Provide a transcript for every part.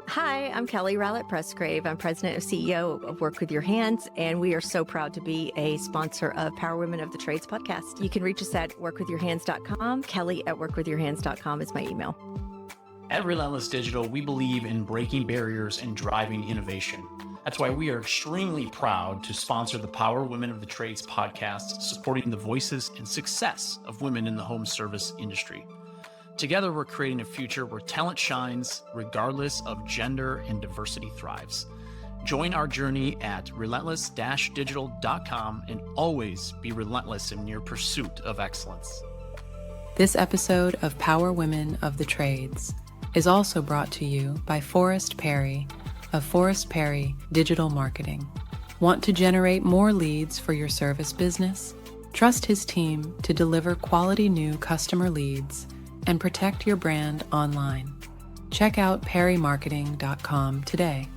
Hi, I'm Kelly Rowlett-Presgrave. I'm president and CEO of Work With Your Hands, and we are so proud to be a sponsor of Power Women of the Trades podcast. You can reach us at workwithyourhands.com. Kelly at workwithyourhands.com is my email. At Relentless Digital, we believe in breaking barriers and driving innovation. That's why we are extremely proud to sponsor the Power Women of the Trades podcast, supporting the voices and success of women in the home service industry. Together, we're creating a future where talent shines, regardless of gender, and diversity thrives. Join our journey at relentless-digital.com and always be relentless in your pursuit of excellence. This episode of Power Women of the Trades is also brought to you by Forrest Perry of Forrest Perry Digital Marketing. Want to generate more leads for your service business? Trust his team to deliver quality new customer leads and protect your brand online. Check out perrymarketing.com today.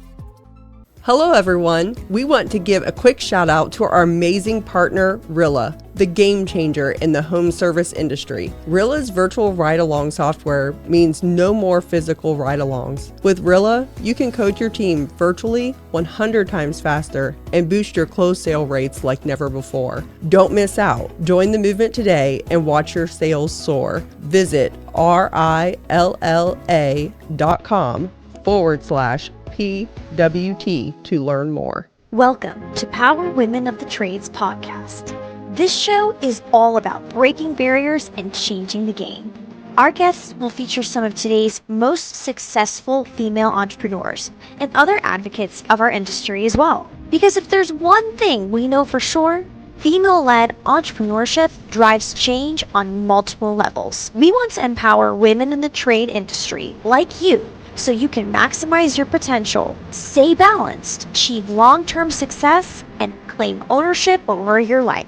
Hello everyone. We want to give a quick shout out to our amazing partner, Rilla, the game changer in the home service industry. Rilla's virtual ride-along software means no more physical ride-alongs. With Rilla, you can coach your team virtually 100 times faster and boost your close sale rates like never before. Don't miss out. Join the movement today and watch your sales soar. Visit rilla.com/PWT to learn more. Welcome to Power Women of the Trades podcast. This show is all about breaking barriers and changing the game. Our guests will feature some of today's most successful female entrepreneurs and other advocates of our industry as well. Because if there's one thing we know for sure, female-led entrepreneurship drives change on multiple levels. We want to empower women in the trade industry like you, so you can maximize your potential, stay balanced, achieve long-term success, and claim ownership over your life.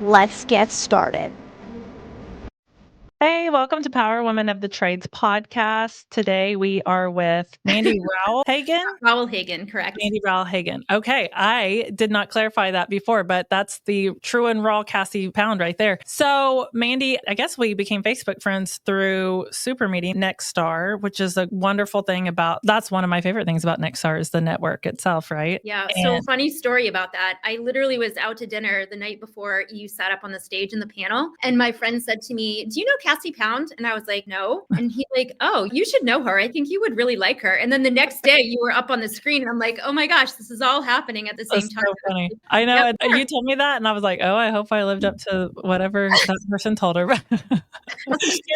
Let's get started. Hey, welcome to Power Women of the Trades podcast. Today we are with Mandie Rowel Hagen. Rowel Hagen, correct. Mandie Rowel Hagen. Okay, I did not clarify that before, but that's the true and raw Cassie pound right there. So Mandie, I guess we became Facebook friends through Super Meeting Nexstar, which is a wonderful thing that's one of my favorite things about Nexstar is the network itself, right? Yeah, so funny story about that. I literally was out to dinner the night before you sat up on the stage in the panel, and my friend said to me, "Do you know Cassie Pound?" And I was like, "No." And he's like, "Oh, you should know her. I think you would really like her." And then the next day you were up on the screen and I'm like, "Oh my gosh, this is all happening at the same time." So funny. I know. Yep. You told me that and I was like, oh, I hope I lived up to whatever that person told her. You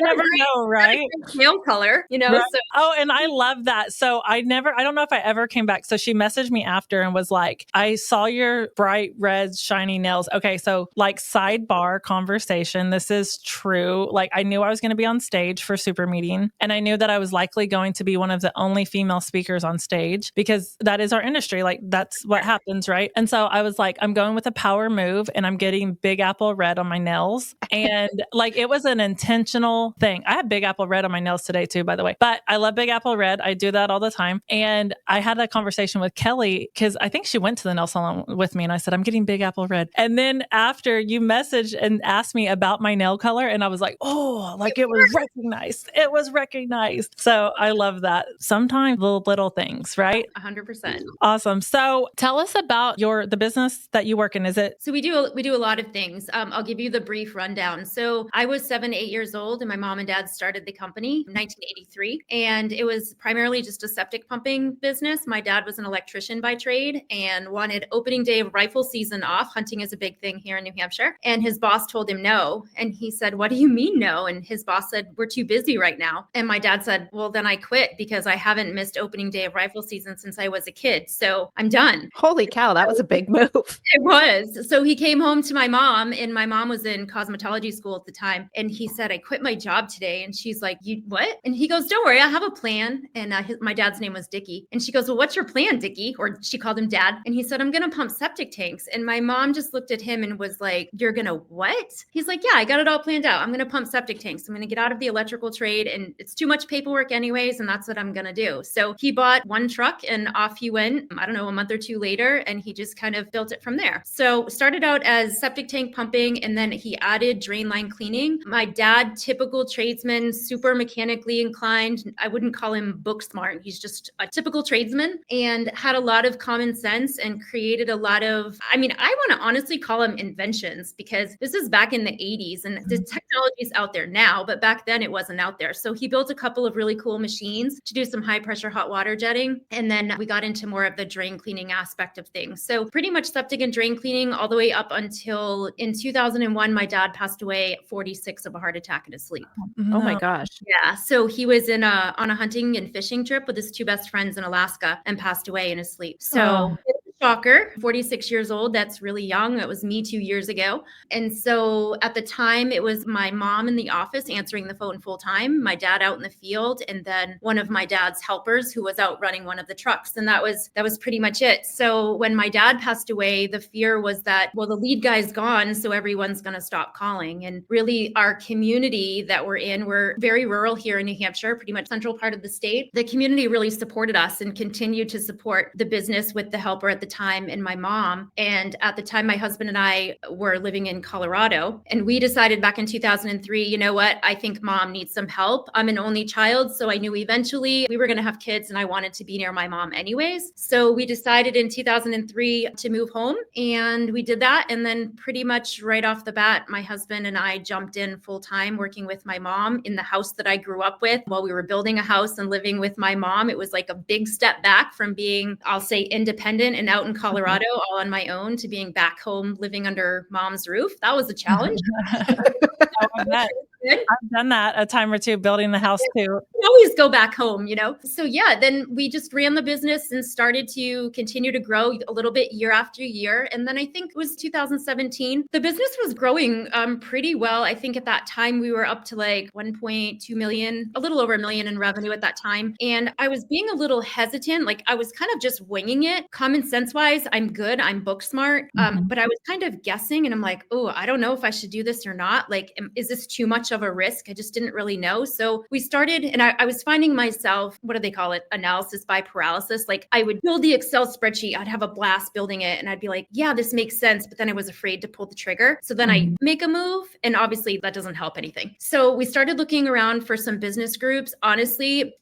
never know, right? Nail color, Right. So. Oh, and I love that. So I don't know if I ever came back. So she messaged me after and was like, I saw your bright red shiny nails. Okay. So like sidebar conversation. This is true. Like I knew I was going to be on stage for Super Meeting and I knew that I was likely going to be one of the only female speakers on stage because that is our industry. Like that's what happens. Right. And so I was like, I'm going with a power move and I'm getting Big Apple red on my nails. And like, it was an intentional thing. I have Big Apple red on my nails today too, by the way, but I love Big Apple red. I do that all the time. And I had that conversation with Kelly because I think she went to the nail salon with me and I said, I'm getting Big Apple red. And then after you messaged and asked me about my nail color and I was like, oh, like it was recognized. It was recognized. So I love that. Sometimes the little things, right? 100%. Awesome. So tell us about the business that you work in. Is it? So we do a lot of things. I'll give you the brief rundown. So I was 7-8 years old and my mom and dad started the company in 1983. And it was primarily just a septic pumping business. My dad was an electrician by trade and wanted opening day of rifle season off. Hunting is a big thing here in New Hampshire. And his boss told him no. And he said, "What do you mean no?" And his boss said, "We're too busy right now." And my dad said, "Well, then I quit because I haven't missed opening day of rifle season since I was a kid. So I'm done." Holy cow, that was a big move. It was. So he came home to my mom and my mom was in cosmetology school at the time. And he said, "I quit my job today." And she's like, "You what?" And he goes, "Don't worry, I have a plan." And my dad's name was Dickie. And she goes, "Well, what's your plan, Dickie?" Or she called him Dad. And he said, "I'm going to pump septic tanks." And my mom just looked at him and was like, "You're going to what?" He's like, "Yeah, I got it all planned out. I'm going to pump septic tanks. I'm going to get out of the electrical trade and it's too much paperwork anyways. And that's what I'm going to do." So he bought one truck and off he went, I don't know, a month or two later. And he just kind of built it from there. So started out as septic tank pumping and then he added drain line cleaning. My dad dad, typical tradesman, super mechanically inclined. I wouldn't call him book smart. He's just a typical tradesman and had a lot of common sense and created a lot of, I want to honestly call them inventions, because this is back in the 80s and the technology is out there now, but back then it wasn't out there. So he built a couple of really cool machines to do some high pressure hot water jetting. And then we got into more of the drain cleaning aspect of things. So pretty much septic and drain cleaning all the way up until in 2001, my dad passed away at 46 of a heart attack in his sleep. Oh my gosh. Yeah. So he was on a hunting and fishing trip with his two best friends in Alaska and passed away in his sleep. So shocker, 46 years old. That's really young. That was me 2 years ago. And so at the time, it was my mom in the office answering the phone full time, my dad out in the field, and then one of my dad's helpers who was out running one of the trucks. And that was pretty much it. So when my dad passed away, the fear was that, well, the lead guy's gone, so everyone's going to stop calling. And really, our community that we're very rural here in New Hampshire, pretty much central part of the state. The community really supported us and continued to support the business with the helper at the time and my mom. And at the time, my husband and I were living in Colorado, and we decided back in 2003, you know what? I think mom needs some help. I'm an only child, so I knew eventually we were going to have kids and I wanted to be near my mom anyways. So we decided in 2003 to move home, and we did that. And then pretty much right off the bat, my husband and I jumped in full time working with my mom in the house that I grew up with. While we were building a house and living with my mom, it was like a big step back from being, I'll say, independent and out in Colorado all on my own to being back home living under mom's roof. That was a challenge. I've done that a time or two, building the house too. You always go back home, So yeah, then we just ran the business and started to continue to grow a little bit year after year. And then I think it was 2017, the business was growing pretty well. I think at that time we were up to like 1.2 million, a little over $1 million in revenue at that time. And I was being a little hesitant. Like I was kind of just winging it. Common sense wise, I'm good. I'm book smart. But I was kind of guessing, and I'm like, oh, I don't know if I should do this or not. Like, is this too much of a risk? I just didn't really know. So we started, and I was finding myself, what do they call it? Analysis by paralysis. Like I would build the Excel spreadsheet. I'd have a blast building it. And I'd be like, yeah, this makes sense. But then I was afraid to pull the trigger. So then I make a move, and obviously that doesn't help anything. So we started looking around for some business groups. Honestly,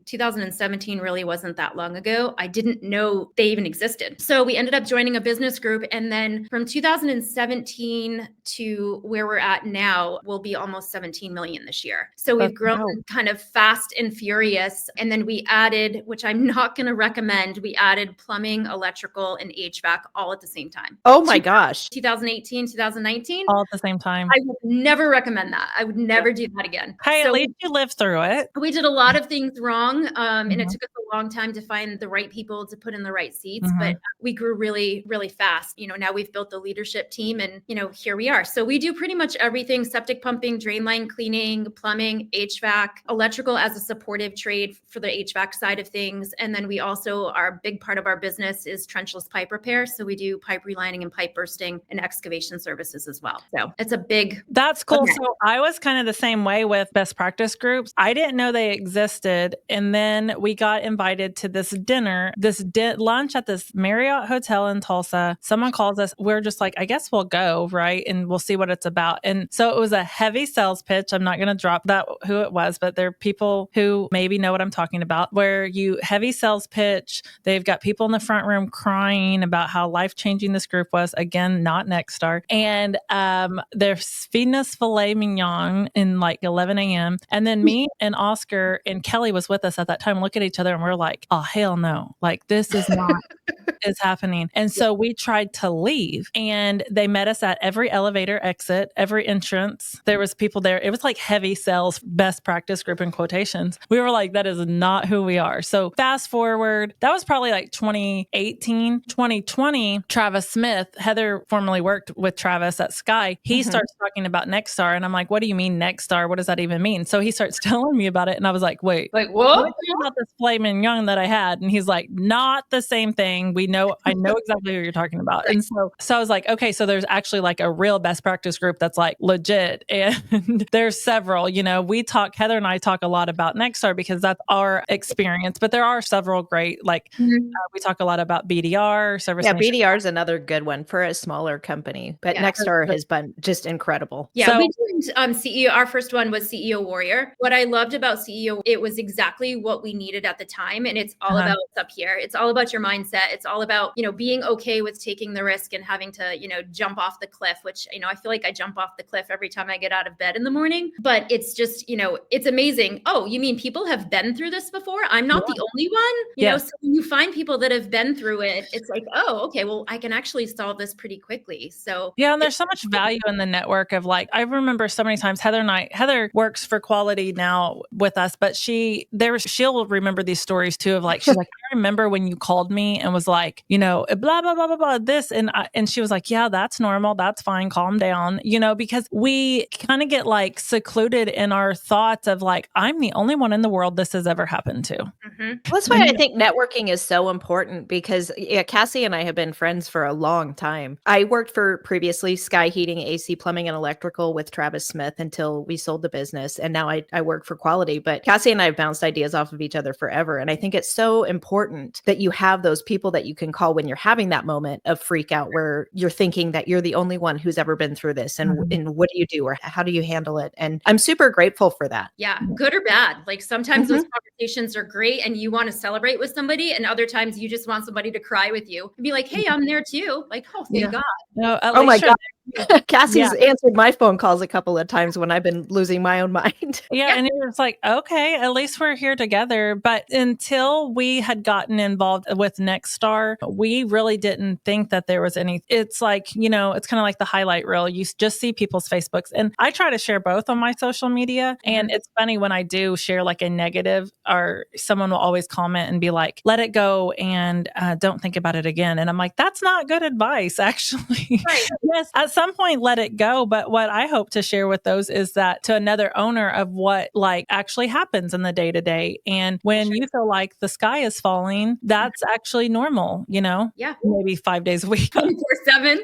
2017 really wasn't that long ago. I didn't know they even existed. So we ended up joining a business group. And then from 2017 to where we're at now, we'll be almost 17 million this year. So we've grown kind of fast and furious. And then we added, which I'm not going to recommend, we added plumbing, electrical, and HVAC all at the same time. Oh my gosh. 2018, 2019. All at the same time. I would never recommend that. I would never do that again. Hey, at least you lived through it. We did a lot of things wrong. And it took us a long time to find the right people to put in the right seats, but we grew really, really fast. Now we've built the leadership team, and, here we are. So we do pretty much everything: septic pumping, drain line cleaning, plumbing, HVAC, electrical as a supportive trade for the HVAC side of things. And then we also, our big part of our business is trenchless pipe repair. So we do pipe relining and pipe bursting and excavation services as well. So it's a big... That's cool. Okay. So I was kind of the same way with best practice groups. I didn't know they existed. And then we got invited to this dinner, lunch at this Marriott hotel in Tulsa. Someone calls us. We're just like, I guess we'll go, right? And we'll see what it's about. And so it was a heavy sales pitch. I'm not going to drop that who it was, but there are people who maybe know what I'm talking about, where you heavy sales pitch. They've got people in the front room crying about how life-changing this group was. Again, not Nexstar. And they're feeding us filet mignon in like 11 a.m. And then me and Oscar and Kelly was with us at that time, look at each other and we're like, oh, hell no. Like this is not is happening. And so we tried to leave, and they met us at every elevator exit, every entrance. There was people there. It was like heavy sales, best practice group in quotations. We were like, that is not who we are. So fast forward, that was probably like 2018, 2020, Travis Smith, Heather formerly worked with Travis at Sky. He starts talking about Nexstar, and I'm like, what do you mean Nexstar? What does that even mean? So he starts telling me about it, and I was like, wait, what about this filet mignon that I had? And he's like, not the same thing. I know exactly who you're talking about. And so I was like, okay, so there's actually like a real best practice group that's like legit. And And there's several, Heather and I talk a lot about Nexstar because that's our experience, but there are several great, we talk a lot about BDR, Service Yeah, Nation. BDR is another good one for a smaller company, but Nexstar has been just incredible. Yeah, we did CEO. Our first one was CEO Warrior. What I loved about CEO, it was exactly what we needed at the time. And it's all about what's up here. It's all about your mindset. It's all about, being okay with taking the risk and having to, jump off the cliff, which, I feel like I jump off the cliff every time I get out of bed in the morning. But it's just, it's amazing. Oh, you mean people have been through this before? I'm not the only one, so when you find people that have been through it, it's like, oh, okay, well, I can actually solve this pretty quickly. So yeah, and there's so much value in the network of I remember so many times Heather works for quality now with us, but she'll remember these stories too of she's like, I remember when you called me and was like, blah, blah, blah, blah, blah, this. And she was like, yeah, that's normal. That's fine. Calm down, because we kind of get secluded in our thoughts of I'm the only one in the world this has ever happened to. Well, that's why I think networking is so important because Cassie and I have been friends for a long time. I worked for previously Sky Heating, AC, Plumbing, and Electrical with Travis Smith until we sold the business. And now I work for Quality. But Cassie and I have bounced ideas off of each other forever. And I think it's so important that you have those people that you can call when you're having that moment of freak out where you're thinking that you're the only one who's ever been through this. And, and what do you do or how do you handle it? And I'm super grateful for that. Yeah, good or bad. Sometimes those conversations are great and you want to celebrate with somebody, and other times you just want somebody to cry with you and be like, hey, I'm there too. Oh, thank God. No, oh my God. Cassie's answered my phone calls a couple of times when I've been losing my own mind. And it's okay, at least we're here together. But until we had gotten involved with Nexstar, we really didn't think that there was any. It's it's kind of like the highlight reel. You just see people's Facebooks. And I try to share both on my social media. And it's funny when I do share a negative, or someone will always comment and be like, let it go and don't think about it again. And I'm like, that's not good advice, actually. Right. Yes, at some point, let it go. But what I hope to share with those is that to another owner of what actually happens in the day to day. And when you feel like the sky is falling, that's actually normal, Yeah. maybe 5 days a week. 24/7.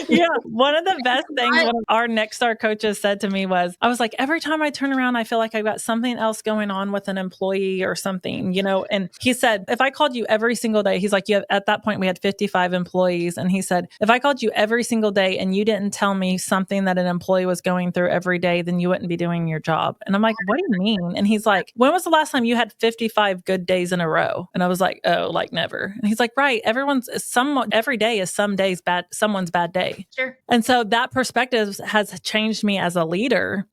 Yeah. One of the best things one of our Nexstar coaches said to me was, I was like, every time I turn around, I feel like I've got something else going on with an employee or something, and he said, if I called you every single day, he's like, at that point we had 55 employees. And he said, if I called you every single day and you didn't tell me something that an employee was going through every day, then you wouldn't be doing your job. And I'm like, what do you mean? And he's like, when was the last time you had 55 good days in a row? And I was like, oh, never. And he's like, right. Every day is someone's bad day. Sure. And so that perspective has changed me as a leader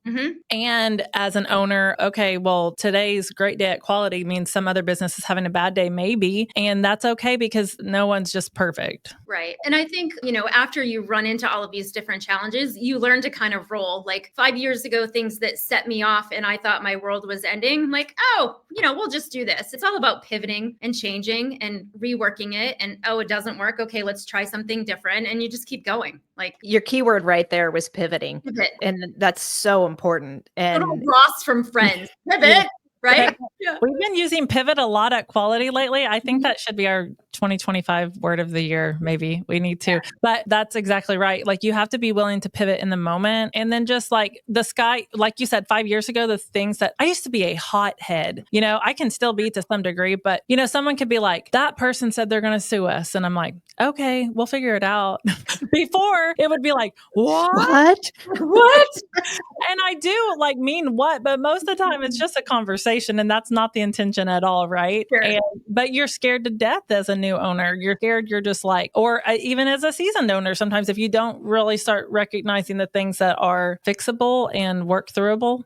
and as an owner. Okay, well, today's great day at Quality means some other business is having a bad day, maybe. And that's okay because no one's just perfect. Right. And I think, after you run into all of these different challenges, you learn to kind of roll. 5 years ago, things that set me off and I thought my world was ending, we'll just do this. It's all about pivoting and changing and reworking it. And, it doesn't work. Okay, let's try something different. And you just keep going. Your keyword right there was pivoting. Pivot. And that's so important. And Ross from Friends. Pivot. Right? Yeah. We've been using pivot a lot at Quality lately. I think that should be our 2025 word of the year. Maybe we need to, but that's exactly right. You have to be willing to pivot in the moment. And then just the sky, like you said, 5 years ago, the things that I used to be a hothead, I can still be to some degree, but someone could be like, that person said they're going to sue us. And I'm like, okay, we'll figure it out. Before it would be like, what? And I do mean what, but most of the time it's just a conversation. And that's not the intention at all, right? Sure. But you're scared to death as a new owner. You're scared. You're just or even as a seasoned owner, sometimes if you don't really start recognizing the things that are fixable and work throughable,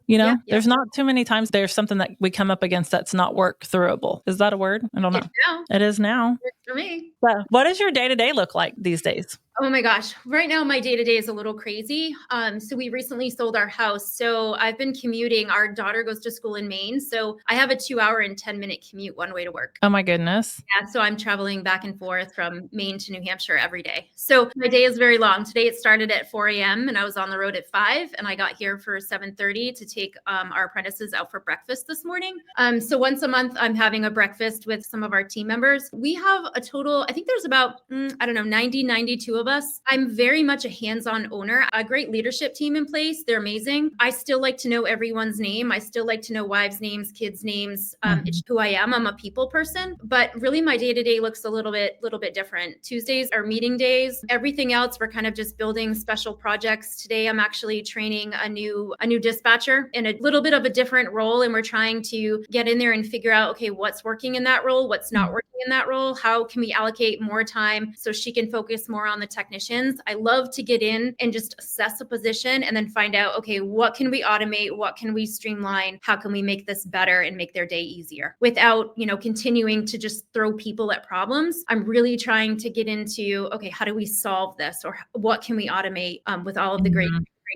there's not too many times there's something that we come up against that's not work throughable. Is that a word? I don't know. It is now. For me. So what does your day-to-day look like these days? Oh my gosh. Right now, my day-to-day is a little crazy. So we recently sold our house. So I've been commuting. Our daughter goes to school in Maine. So I have a 2-hour and 10-minute commute one way to work. Oh my goodness. Yeah. So I'm traveling back and forth from Maine to New Hampshire every day. So my day is very long. Today it started at 4 a.m. and I was on the road at 5 and I got here for 7:30 to take our apprentices out for breakfast this morning. So once a month, I'm having a breakfast with some of our team members. We have a total, I think there's about, 92 of of us. I'm very much a hands-on owner, a great leadership team in place. They're amazing. I still like to know everyone's name. I still like to know wives' names, kids' names. It's who I am. I'm a people person, but really my day-to-day looks a little bit different. Tuesdays are meeting days. Everything else, we're kind of just building special projects. Today, I'm actually training a new dispatcher in a little bit of a different role. And we're trying to get in there and figure out, okay, what's working in that role? What's not working in that role? How can we allocate more time so she can focus more on the technicians? I love to get in and just assess a position and then find out, okay, what can we automate? What can we streamline? How can we make this better and make their day easier without, continuing to just throw people at problems? I'm really trying to get into, okay, how do we solve this? Or what can we automate with all of the great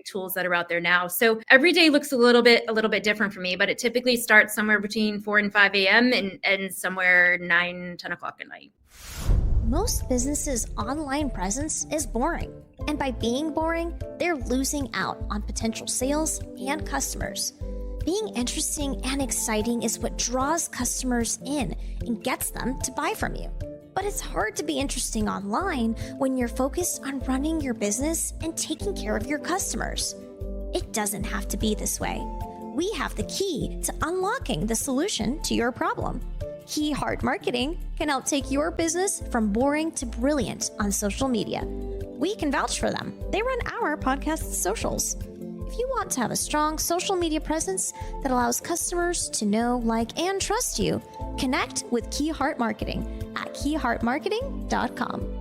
tools that are out there now? So every day looks a little bit different for me, but it typically starts somewhere between 4 and 5 a.m. and somewhere 9, 10 o'clock at night. Most businesses' online presence is boring. And by being boring, they're losing out on potential sales and customers. Being interesting and exciting is what draws customers in and gets them to buy from you. But it's hard to be interesting online when you're focused on running your business and taking care of your customers. It doesn't have to be this way. We have the key to unlocking the solution to your problem. Key Heart Marketing can help take your business from boring to brilliant on social media. We can vouch for them. They run our podcast socials. If you want to have a strong social media presence that allows customers to know, like, and trust you, connect with Key Heart Marketing at keyheartmarketing.com.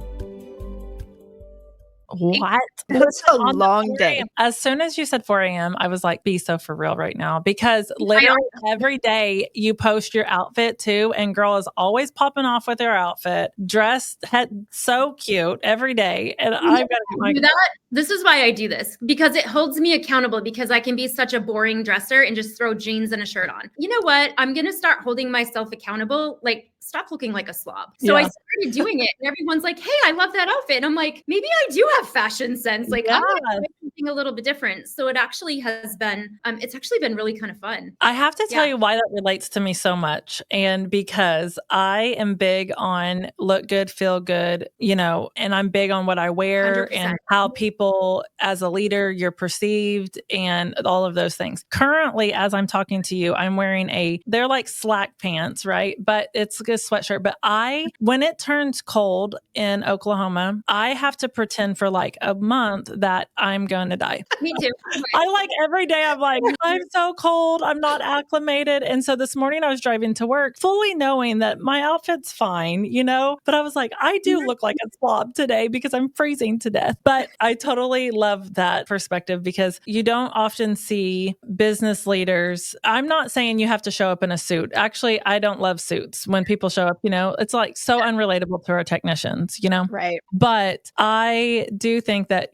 What? That's a long day. As soon as you said 4 a.m., I was like, be so for real right now. Because literally every day you post your outfit too. And girl is always popping off with her outfit, dressed, so cute every day. And I've got to do that. This is why I do this, because it holds me accountable, because I can be such a boring dresser and just throw jeans and a shirt on. You know what? I'm going to start holding myself accountable. Like, stop looking like a slob. So I started doing it and everyone's like, hey, I love that outfit. And I'm like, maybe I do have fashion sense. Like I'm going to do something a little bit different. So it actually has been, it's actually been really kind of fun. I have to tell you why that relates to me so much. And because I am big on look good, feel good, and I'm big on what I wear 100%. And how people as a leader, you're perceived and all of those things. Currently, as I'm talking to you, I'm wearing they're like slack pants, right? But it's a sweatshirt. But when it turns cold in Oklahoma, I have to pretend for like a month that I'm going to die. Me too. Every day I'm like, I'm so cold. I'm not acclimated. And so this morning I was driving to work fully knowing that my outfit's fine, but I was like, I do look like a slob today because I'm freezing to death. But I totally love that perspective because you don't often see business leaders. I'm not saying you have to show up in a suit. Actually, I don't love suits. When people show up, it's like so unrelatable to our technicians, Right. But I do think that,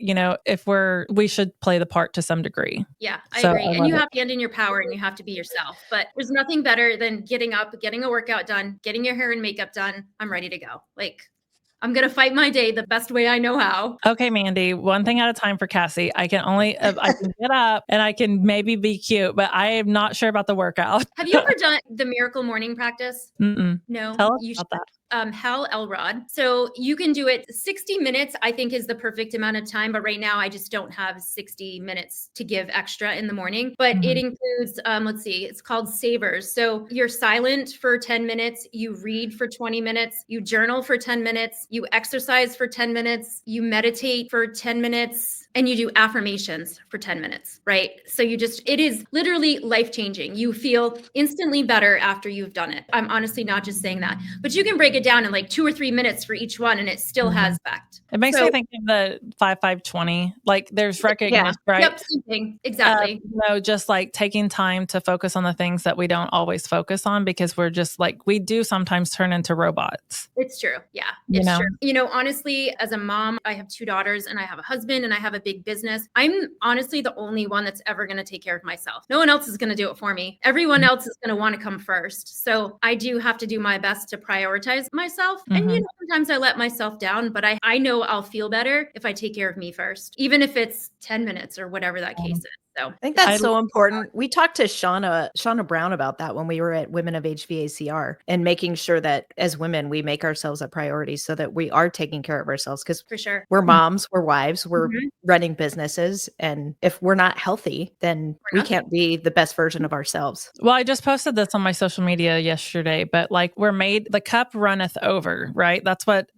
we should play the part to some degree. Yeah, I agree. And you have to stand in your power and you have to be yourself. But there's nothing better than getting up, getting a workout done, getting your hair and makeup done. I'm ready to go. Like, I'm going to fight my day the best way I know how. Okay, Mandie, one thing at a time for Cassie. I can get up and I can maybe be cute, but I am not sure about the workout. Have you ever done the Miracle Morning Practice? Mm-mm. No, Tell us you about should. that. Hal Elrod. So you can do it 60 minutes, I think is the perfect amount of time. But right now I just don't have 60 minutes to give extra in the morning, but it includes, it's called Savers. So you're silent for 10 minutes, you read for 20 minutes, you journal for 10 minutes, you exercise for 10 minutes, you meditate for 10 minutes, and you do affirmations for 10 minutes, right? So it is literally life-changing. You feel instantly better after you've done it. I'm honestly not just saying that, but you can break it down in like 2 or 3 minutes for each one and it still has effect. It makes me think of the 5-5-20. Like there's recognition, right? Yep, same thing. Exactly. Just like taking time to focus on the things that we don't always focus on because we're just like, we do sometimes turn into robots. It's true. Yeah, it's true. Honestly, as a mom, I have 2 daughters and I have a husband and I have a big business. I'm honestly the only one that's ever going to take care of myself. No one else is going to do it for me. Everyone else is going to want to come first. So I do have to do my best to prioritize myself. And sometimes I let myself down, but I know I'll feel better if I take care of me first, even if it's 10 minutes or whatever that case is. So I think that's so important. We talked to Shauna Brown about that when we were at Women of HVACR, and making sure that as women, we make ourselves a priority so that we are taking care of ourselves, because for sure, we're moms, we're wives, we're Mhm. running businesses. And if we're not healthy, then we can't be the best version of ourselves. Well, I just posted this on my social media yesterday, but like the cup runneth over, right? That's what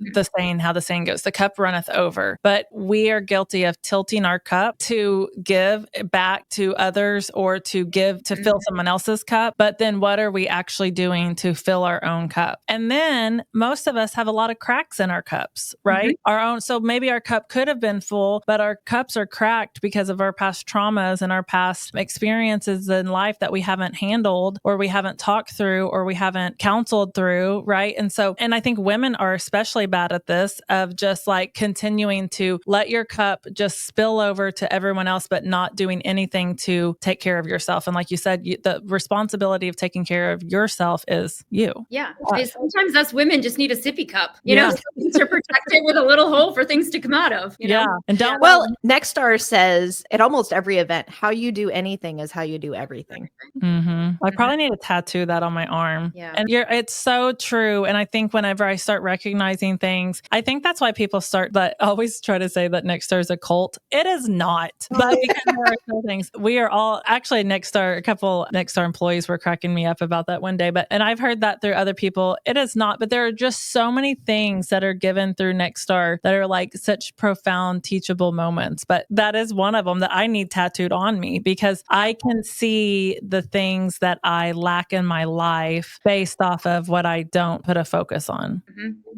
how the saying goes, the cup runneth over. But we are guilty of tilting our cup to give back to others or to give to fill someone else's cup. But then what are we actually doing to fill our own cup? And then most of us have a lot of cracks in our cups, right? Our own. So maybe our cup could have been full, but our cups are cracked because of our past traumas and our past experiences in life that we haven't handled, or we haven't talked through, or we haven't counseled through, right? And I think women are especially bad at this, of just like continuing to let your cup just spill over to everyone else, but not doing anything to take care of yourself. And like you said, the responsibility of taking care of yourself is you. Yeah. Sometimes us women just need a sippy cup, you know, to protect it with a little hole for things to come out of, you know? And don't. Well, Nexstar says at almost every event, how you do anything is how you do everything. I probably need to tattoo that on my arm. Yeah. And it's so true. And I think whenever I start recognizing things, I think that's why people always try to say that Nexstar is a cult. It is not. But because there are some things, we are all actually a couple Nexstar employees were cracking me up about that one day. And I've heard that through other people. It is not, but there are just so many things that are given through Nexstar that are like such profound, teachable moments. But that is one of them that I need tattooed on me, because I can see the things that I lack in my life based off of what I don't put a focus on.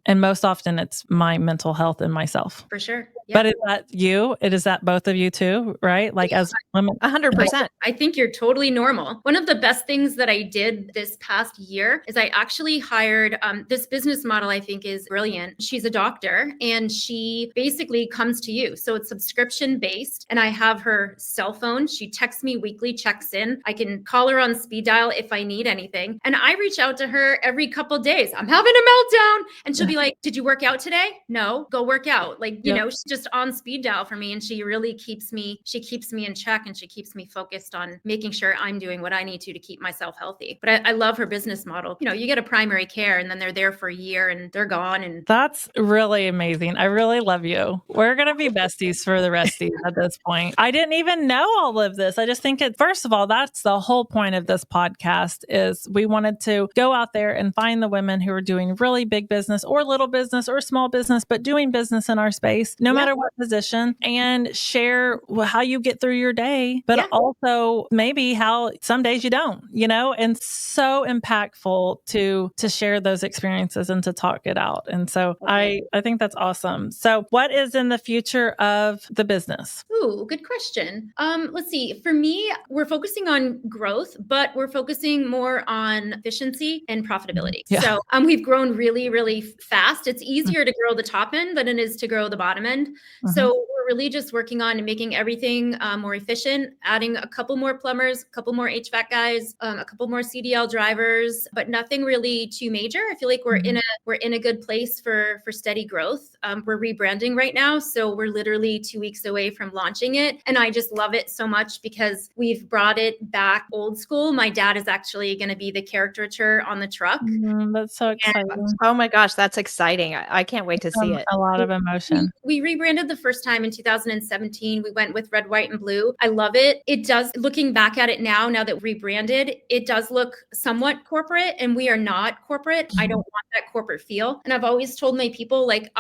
And most often it's my mental health and myself. For sure. But is that you? Is that both of you too, right? Like as women? 100%. I think you're totally normal. One of the best things that I did this past year is I actually hired this business model. I think is brilliant. She's a doctor and she basically comes to you. So it's subscription based, and I have her cell phone. She texts me weekly, checks in. I can call her on speed dial if I need anything. And I reach out to her every couple days. I'm having a meltdown. And she'll be like, did you work out today? No, go work out. Like, you know, she's just on speed dial for me. And she really keeps me in check, and she keeps me focused on making sure I'm doing what I need to keep myself healthy. But I love her business model. You know, you get a primary care and then they're there for a year and they're gone. And that's really amazing. I really love you. We're going to be besties for the rest of you at this point. I didn't even know all of this. I just think first of all, that's the whole point of this podcast, is we wanted to go out there and find the women who are doing really big business or little business or small business, but doing business in our space, no matter what position, and share how you get through your day, but also maybe how some days you don't, you know, and so impactful to share those experiences and to talk it out. And so I think that's awesome. So what is in the future of the business? Ooh, good question. Let's see. For me, we're focusing on growth, but we're focusing more on efficiency and profitability. So we've grown really, really fast. It's easier to grow the top end than it is to grow the bottom end. So we're really just working on making everything more efficient, adding a couple more plumbers, a couple more HVAC guys, a couple more CDL drivers, but nothing really too major. I feel like we're in a good place for steady growth. We're rebranding right now, so we're literally 2 weeks away from launching it, and I just love it so much because we've brought it back old school. My dad is actually going to be the caricature on the truck. That's so exciting. Oh my gosh, that's exciting. I can't wait to see it. A lot of emotion. We rebranded the first time in 2017. We went with red, white, and blue. I love it. It does, looking back at it now that we rebranded, it does look somewhat corporate, and we are not corporate. I don't want that corporate feel. And I've always told my people, like,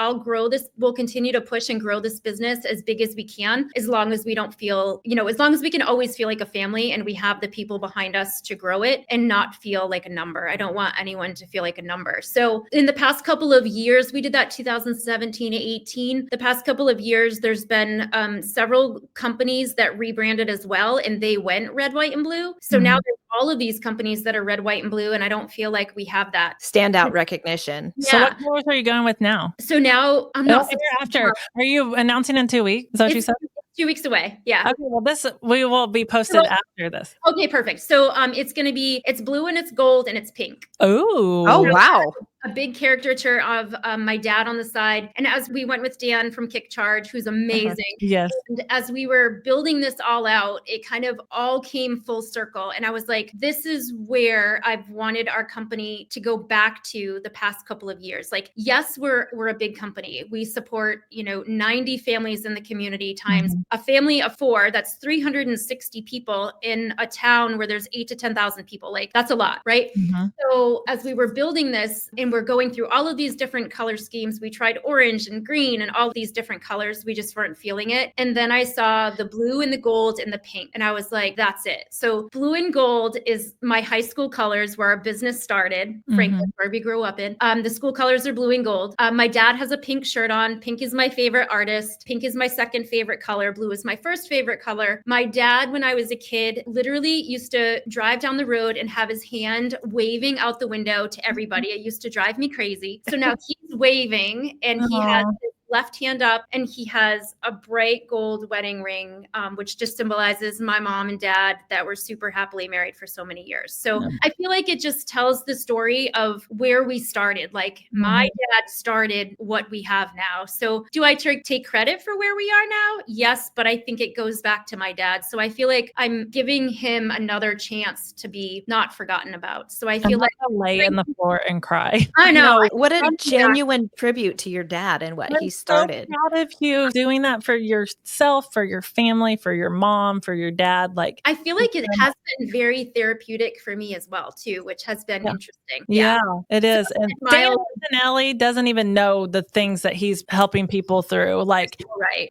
we'll continue to push and grow this business as big as we can, as long as we don't feel, as long as we can always feel like a family and we have the people behind us to grow it and not feel like a number. I don't want anyone to feel like a number. So in the past couple of years, we did that 2017 to 18. The past couple of years, there's been several companies that rebranded as well, and they went red, white, and blue. So now there's all of these companies that are red, white, and blue, and I don't feel like we have that standout recognition. Yeah. So what colors are you going with now? So now I'm not after. Are you announcing in 2 weeks? Is that what you said? 2 weeks away. Yeah. Okay. Well, we will be posted after this. Okay, perfect. So it's blue and it's gold and it's pink. Oh wow. a big caricature of my dad on the side. And as we went with Dan from Kick Charge, who's amazing. Yes. And as we were building this all out, it kind of all came full circle. And I was like, this is where I've wanted our company to go back to the past couple of years. Like, yes, we're a big company. We support, 90 families in the community times a family of 4. That's 360 people in a town where there's 8 to 10,000 people. Like, that's a lot, right? So as we were building this and we're going through all of these different color schemes, we tried orange and green and all these different colors. We just weren't feeling it. And then I saw the blue and the gold and the pink. And I was like, that's it. So blue and gold is my high school colors where our business started, Franklin, where we grew up in. The school colors are blue and gold. My dad has a pink shirt on. Pink is my favorite artist. Pink is my second favorite color. Blue is my first favorite color. My dad, when I was a kid, literally used to drive down the road and have his hand waving out the window to everybody. It used to drive me crazy. So now he's waving and he has his left hand up and he has a bright gold wedding ring, which just symbolizes my mom and dad that were super happily married for so many years. So I feel like it just tells the story of where we started. Like my dad started what we have now. So do I take credit for where we are now? Yes, but I think it goes back to my dad. So I feel like I'm giving him another chance to be not forgotten about. So I feel like I'll lay in the floor and cry. I know. What a genuine tribute to your dad and what he started. So proud of you doing that for yourself, for your family, for your mom, for your dad. Like, I feel like it has been very therapeutic for me as well, too, which has been interesting. Yeah, it is. And Dan Spinelli doesn't even know the things that he's helping people through. Like,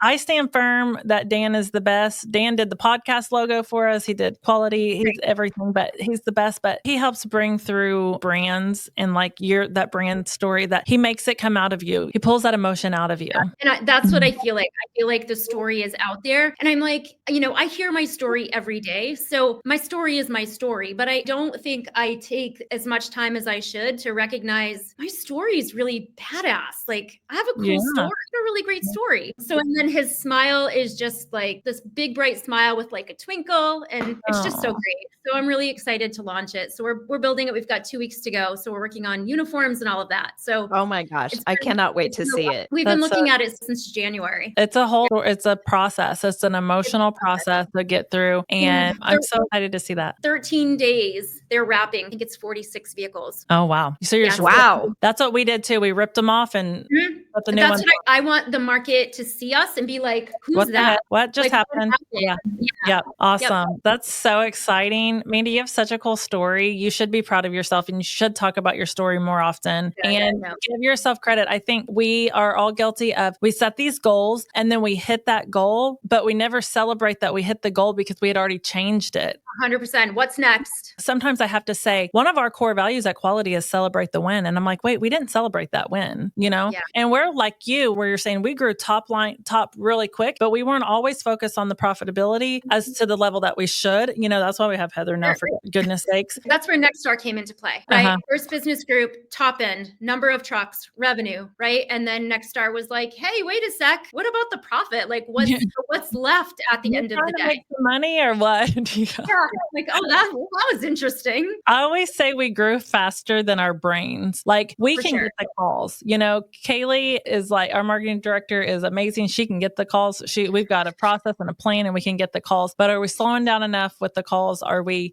I stand firm that Dan is the best. Dan did the podcast logo for us. He did quality. He's everything, but he's the best. But he helps bring through brands and like that brand story that he makes it come out of you. He pulls that emotion out of you. And that's what I feel like. I feel like the story is out there. And I'm like, I hear my story every day. So my story is my story, but I don't think I take as much time as I should to recognize my story is really badass. Like I have a cool story, a really great story. So, and then his smile is just like this big, bright smile with like a twinkle. And it's just so great. So I'm really excited to launch it. So we're building it. We've got 2 weeks to go. So we're working on uniforms and all of that. So, oh my gosh, I cannot wait to see it. We've been looking at it since January. It's a process. It's an emotional process to get through. And I'm so excited to see that. 13 days they're wrapping. I think it's 46 vehicles. Oh, wow. So you're wow. That's what we did too. We ripped them off and put the new That's one. what I want the market to see us and be like, who's that? What just happened? Yeah. Awesome. Yep. That's so exciting. Mandie, you have such a cool story. You should be proud of yourself and you should talk about your story more often and give yourself credit. I think we are all guilty of, we set these goals and then we hit that goal, but we never celebrate that we hit the goal because we had already changed it. 100%. What's next? Sometimes I have to say, one of our core values at Quality is celebrate the win. And I'm like, wait, we didn't celebrate that win, Yeah. And we're like you, where you're saying we grew top really quick, but we weren't always focused on the profitability as to the level that we should. That's why we have Heather now, for goodness sakes. That's where Nexstar came into play, right? First business group, top end, number of trucks, revenue, right? And then Nexstar was like, hey, wait a sec. What about the profit? Like what's left at the end of the day? Make the money or what? Like, oh, that was interesting. I always say we grew faster than our brains. Like we can get the calls. Kaylee is like, our marketing director is amazing. She can get the calls. We've got a process and a plan and we can get the calls, but are we slowing down enough with the calls?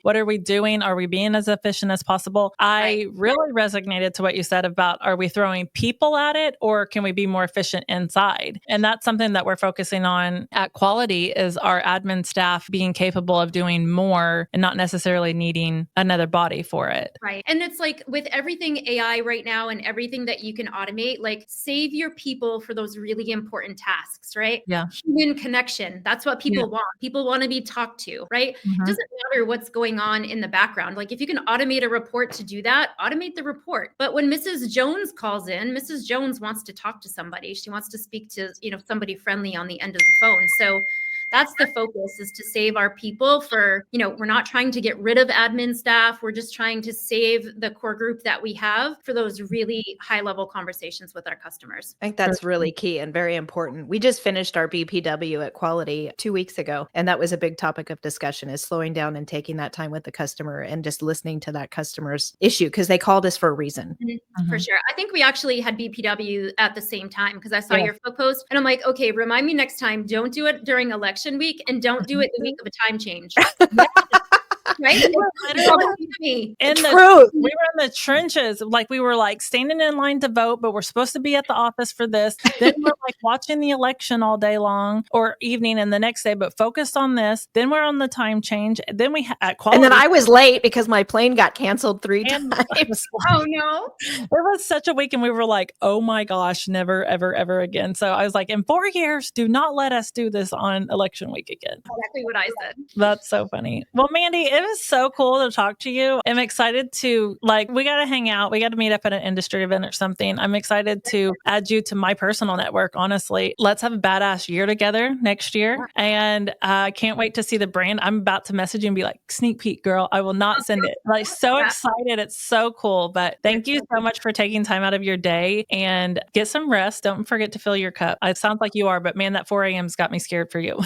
What are we doing? Are we being as efficient as possible? I really resonated to what you said about, are we throwing people at it or can we be more efficient inside? And that's something that we're focusing on at Quality, is our admin staff being capable of doing more and not necessarily needing another body for it. Right. And it's like with everything AI right now and everything that you can automate, like save your people for those really important tasks, right? Yeah. Human connection. That's what people want. People want to be talked to, right? It doesn't matter what's going on in the background. Like if you can automate a report to do that, automate the report. But when Mrs. Jones calls in, Mrs. Jones wants to talk to somebody. She wants to speak to, somebody friendly on the end of the phone. So That's the focus, is to save our people for, we're not trying to get rid of admin staff. We're just trying to save the core group that we have for those really high level conversations with our customers. I think that's really key and very important. We just finished our BPW at Quality 2 weeks ago, and that was a big topic of discussion, is slowing down and taking that time with the customer and just listening to that customer's issue, because they called us for a reason. For sure. I think we actually had BPW at the same time, because I saw your book post and I'm like, okay, remind me next time, don't do it during election week and don't do it the week of a time change. Right? We were in the trenches. Like, we were like standing in line to vote, but we're supposed to be at the office for this. Then we're like watching the election all day long or evening and the next day, but focused on this. Then we're on the time change. Then we at Quality. And then I was late because my plane got canceled 3 times. Oh no. It was such a week, and we were like, oh my gosh, never, ever, ever again. So I was like, in 4 years, do not let us do this on election week again. Exactly what I said. That's so funny. Well, Mandie, it was so cool to talk to you. I'm excited to, we got to hang out. We got to meet up at an industry event or something. I'm excited to add you to my personal network, honestly. Let's have a badass year together next year. And I can't wait to see the brand. I'm about to message you and be like, sneak peek, girl. I will not send it. So excited. It's so cool. But thank you so much for taking time out of your day, and get some rest. Don't forget to fill your cup. It sounds like you are, but man, that 4 a.m.'s got me scared for you.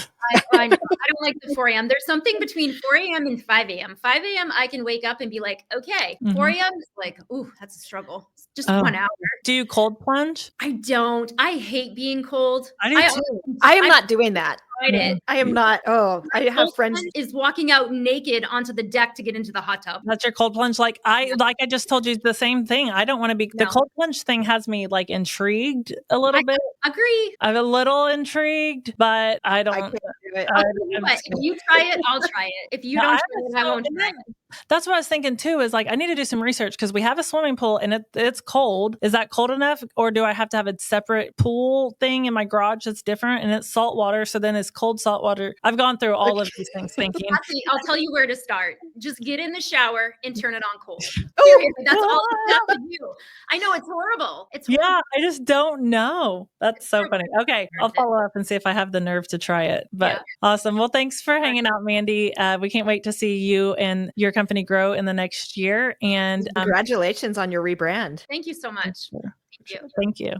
I don't like the 4 a.m. There's something between 4 a.m. and 5 a.m. 5 a.m. I can wake up and be like, okay. 4 a.m. is like, ooh, that's a struggle. It's just 1 hour. Do you cold plunge? I don't. I hate being cold. I do too. I am not doing that. It. I am not. Oh, I have friends. Is walking out naked onto the deck to get into the hot tub. That's your cold plunge. I just told you the same thing. I don't want to be. The cold plunge thing has me intrigued a little bit. Agree. I'm a little intrigued, but I don't. I can't do it. If you try it, I'll try it. If you don't try it, I won't try it. That's what I was thinking too, is I need to do some research, because we have a swimming pool and it's cold. Is that cold enough? Or do I have to have a separate pool thing in my garage that's different, and it's salt water? So then it's cold salt water. I've gone through all of these things thinking. I'll tell you where to start. Just get in the shower and turn it on cold. Seriously, that's all you have to do. I know it's horrible. It's horrible. Yeah, I just don't know. That's so funny. Okay, I'll follow up and see if I have the nerve to try it. But awesome. Well, thanks for hanging out, Mandie. We can't wait to see you and your company grow in the next year. And congratulations on your rebrand. Thank you so much. Thank you. Thank you.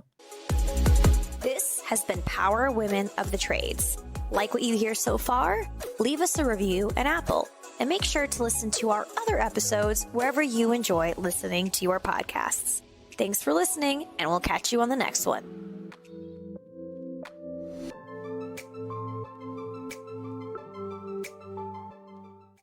This has been Power Women of the Trades. Like what you hear so far? Leave us a review in Apple, and make sure to listen to our other episodes wherever you enjoy listening to your podcasts. Thanks for listening, and we'll catch you on the next one.